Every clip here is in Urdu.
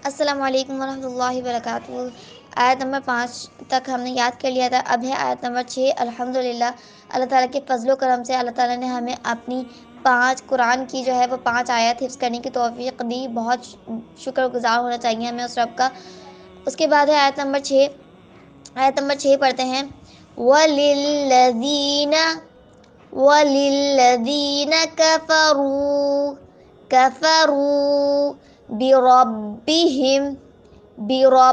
السلام علیکم ورحمۃ اللہ وبرکاتہ۔ آیت نمبر 5 تک ہم نے یاد کر لیا تھا، اب ہے آیت نمبر 6۔ الحمدللہ، اللہ تعالیٰ کے فضل و کرم سے اللہ تعالیٰ نے ہمیں اپنی 5 قرآن کی جو ہے وہ 5 آیت حفظ کرنے کی توفیق دی۔ بہت شکر گزار ہونا چاہیے ہمیں اس رب کا۔ اس کے بعد ہے آیت نمبر 6۔ آیت نمبر 6 پڑھتے ہیں، وَلِلَّذِينَ كَفَرُوا بربهم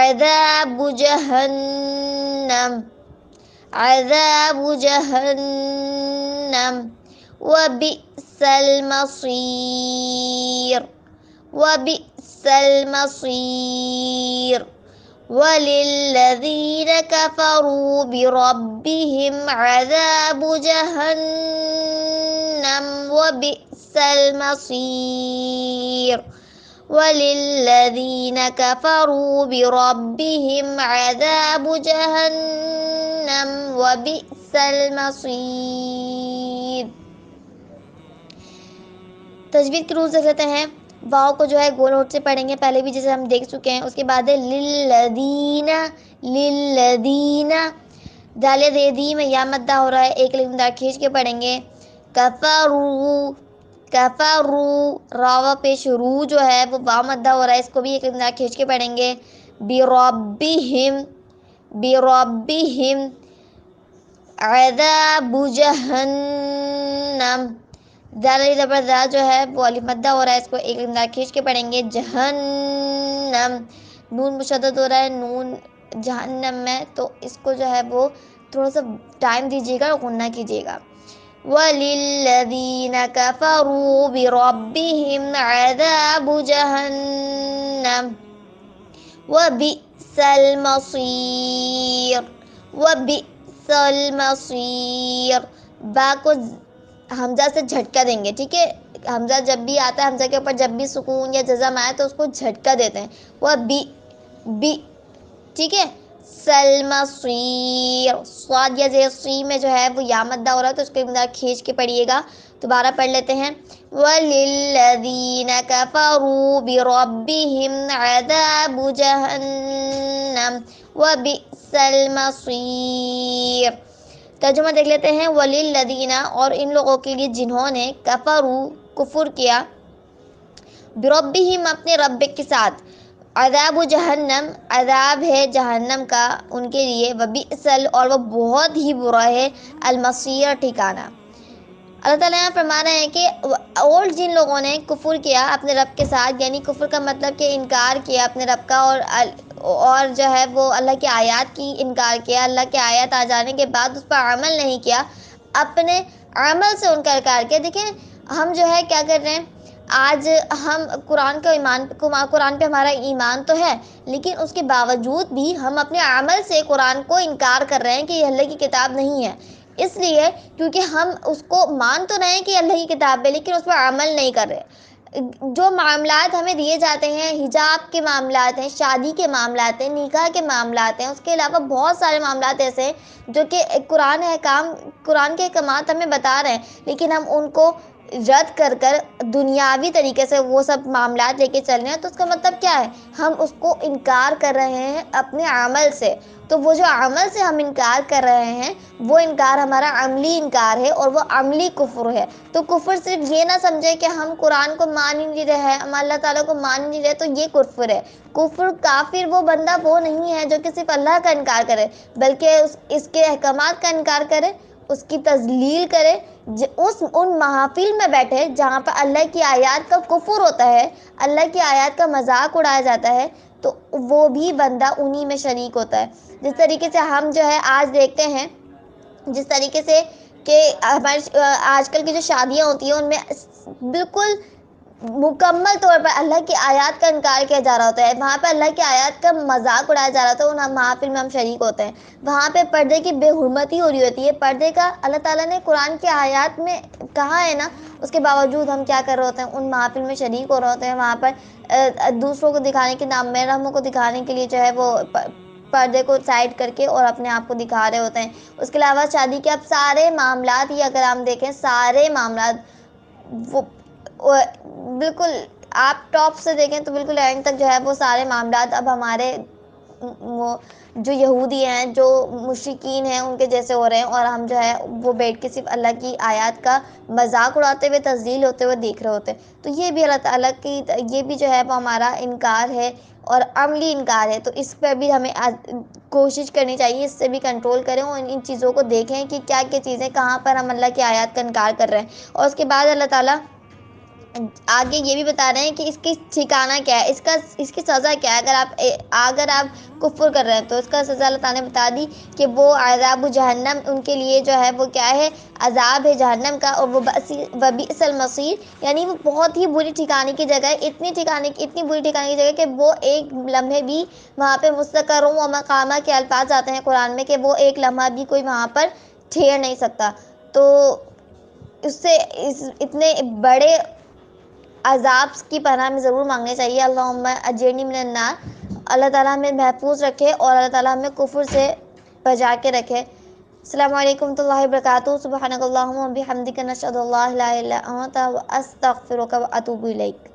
عذاب جهنم وبئس المصير وللذين كفروا بربهم عذاب جهنم وبئس المصير وللذين كفروا بربهم عذاب جهنم وبئس المصير۔ تجوید کے رولز دیکھ لیتے ہیں۔ واؤ کو جو ہے گول ہوٹ سے پڑھیں گے، پہلے بھی جیسے ہم دیکھ چکے ہیں۔ اس کے بعد ہے للذین، دال دے دی میں یا مدہ ہو رہا ہے، ایک لمدار کھینچ کے پڑھیں گے۔ کفروا، راوا پیش رو جو ہے وہ واو مدہ ہو رہا ہے، اس کو بھی ایک لمدار کھینچ کے پڑھیں گے۔ بربہم عذاب جہنم، دال زبردار جو ہے وہ الف مدہ ہو رہا ہے، اس کو ایک لمدار کھینچ کے پڑھیں گے۔ جہنم، نون مشدد ہو رہا ہے نون جہنم میں، تو اس کو جو ہے وہ تھوڑا سا ٹائم دیجیے گا، غنہ کیجیے گا۔ وَلِلَّذِينَ كَفَرُوا بِرَبِّهِمْ عَذَابُ جَهَنَّمَ وَبِئْسَ الْمَصِيرُ۔ با کو حمزہ سے جھٹکا دیں گے، ٹھیک ہے؟ حمزہ جب بھی آتا ہے، حمزہ کے اوپر جب بھی سکون یا جزم آئے تو اس کو جھٹکا دیتے ہیں۔ وہ بی، ٹھیک ہے؟ سلمصیر، صاد یا زیر سی میں جو ہے وہ یا مدہ ہو رہا ہے، تو اس کو مدار کھینچ کے پڑھیے گا۔ دوبارہ پڑھ لیتے ہیں، وَلِلَّذِينَ كَفَرُوا بِرَبِّهِمْ عَذَابُ جَهَنَّمَ وَبِئْسَ الْمَصِيرُ۔ ترجمہ دیکھ لیتے ہیں، وَلِلَّذِينَ، اور ان لوگوں کے لیے جنہوں نے کفروا، کفر کیا، بربہم، اپنے رب کے ساتھ، عذاب جہنم، عذاب ہے جہنم کا ان کے لیے، وبئس، اور وہ بہت ہی برا ہے، المصیر، ٹھکانہ۔ اللہ تعالیٰ یہاں فرما رہے ہیں کہ اور جن لوگوں نے کفر کیا اپنے رب کے ساتھ، یعنی کفر کا مطلب کہ انکار کیا اپنے رب کا، اور جو ہے وہ اللہ کی آیات کی انکار کیا، اللہ کی آیات آ جانے کے بعد اس پر عمل نہیں کیا، اپنے عمل سے ان کا انکار کیا۔ دیکھیں ہم جو ہے کیا کر رہے ہیں، آج ہم قرآن پہ ہمارا ایمان تو ہے، لیکن اس کے باوجود بھی ہم اپنے عمل سے قرآن کو انکار کر رہے ہیں کہ یہ اللہ کی کتاب نہیں ہے۔ اس لیے کیونکہ ہم اس کو مان تو رہے ہیں کہ اللہ کی کتاب ہے، لیکن اس پر عمل نہیں کر رہے۔ جو معاملات ہمیں دیے جاتے ہیں، حجاب کے معاملات ہیں، شادی کے معاملات ہیں، نکاح کے معاملات ہیں، اس کے علاوہ بہت سارے معاملات ایسے ہیں جو کہ قرآن کے احکامات ہمیں بتا رہے ہیں، لیکن ہم ان کو رد کر دنیاوی طریقے سے وہ سب معاملات لے کے چل رہے ہیں، تو اس کا مطلب کیا ہے، ہم اس کو انکار کر رہے ہیں اپنے عمل سے۔ تو وہ جو عمل سے ہم انکار کر رہے ہیں، وہ انکار ہمارا عملی انکار ہے، اور وہ عملی کفر ہے۔ تو کفر صرف یہ نہ سمجھے کہ ہم قرآن کو مان ہی نہیں رہے ہیں، ہم اللہ تعالیٰ کو مان نہیں رہے تو یہ کفر ہے۔ کافر وہ بندہ وہ نہیں ہے جو کہ صرف اللہ کا انکار کرے، بلکہ اس کے احکامات کا انکار کرے، اس کی تذلیل کرے، ان محافل میں بیٹھے جہاں پر اللہ کی آیات کا کفر ہوتا ہے، اللہ کی آیات کا مذاق اڑایا جاتا ہے، تو وہ بھی بندہ انہی میں شریک ہوتا ہے۔ جس طریقے سے ہم جو ہے آج دیکھتے ہیں، جس طریقے سے کہ ہمارے آج کل کی جو شادیاں ہوتی ہیں ان میں بالکل مکمل طور پر اللہ کی آیات کا انکار کیا جا رہا ہوتا ہے، وہاں پہ اللہ کی آیات کا مذاق اڑایا جا رہا ہوتا ہے، ان محافل میں ہم شریک ہوتے ہیں، وہاں پہ پردے کی بے حرمتی ہو رہی ہوتی ہے۔ پردے کا اللہ تعالیٰ نے قرآن کی آیات میں کہا ہے نا، اس کے باوجود ہم کیا کر رہے ہوتے ہیں، ان محافل میں شریک ہو رہے ہوتے ہیں، وہاں پر دوسروں کو دکھانے کے نام میں، رحموں کو دکھانے کے لیے جو ہے وہ پردے کو سائڈ کر کے اور اپنے آپ کو دکھا رہے ہوتے ہیں۔ اس کے علاوہ شادی کے اب سارے معاملات ہی اگر ہم دیکھیں، سارے معاملات وہ بالکل آپ ٹاپ سے دیکھیں تو بالکل اینڈ تک جو ہے وہ سارے معاملات اب ہمارے وہ جو یہودی ہیں، جو مشرکین ہیں، ان کے جیسے ہو رہے ہیں، اور ہم جو ہے وہ بیٹھ کے صرف اللہ کی آیات کا مذاق اڑاتے ہوئے، تذلیل ہوتے ہوئے دیکھ رہے ہوتے ہیں۔ تو یہ بھی اللہ تعالیٰ کی، یہ بھی جو ہے وہ ہمارا انکار ہے اور عملی انکار ہے۔ تو اس پہ بھی ہمیں کوشش کرنی چاہیے، اس سے بھی کنٹرول کریں اور ان چیزوں کو دیکھیں کہ کیا کیا چیزیں کہاں پر ہم اللہ کی آیات کا انکار کر رہے ہیں۔ اور اس کے بعد اللہ تعالیٰ آگے یہ بھی بتا رہے ہیں کہ اس کی ٹھکانہ کیا ہے، اس کی سزا کیا ہے۔ اگر آپ کفر کر رہے ہیں تو اس کا سزا اللہ تعالیٰ نے بتا دی کہ وہ عذاب جہنم، ان کے لیے جو ہے وہ کیا ہے، عذاب ہے جہنم کا، اور وہ وبئس المصیر، یعنی وہ بہت ہی بری ٹھکانے کی جگہ ہے، اتنی بری ٹھکانے کی جگہ کہ وہ ایک لمحے بھی وہاں پہ مستقر و مقامہ کے الفاظ آتے ہیں قرآن میں کہ وہ ایک لمحہ بھی کوئی وہاں پر ٹھہر نہیں سکتا۔ تو اس سے اتنے بڑے عذاب کی پناہ میں ضرور مانگنے چاہیے۔ اللہم اجرنی من النار۔ اللہ تعالیٰ ہمیں محفوظ رکھے اور اللہ تعالیٰ ہمیں کفر سے بچا کے رکھے۔ السلام علیکم ورحمۃ اللہ وبرکاتہ۔ سبحانک اللہم و بحمدک، نشہد ان لا الہ الا انت، استغفرک و اتوب الیک۔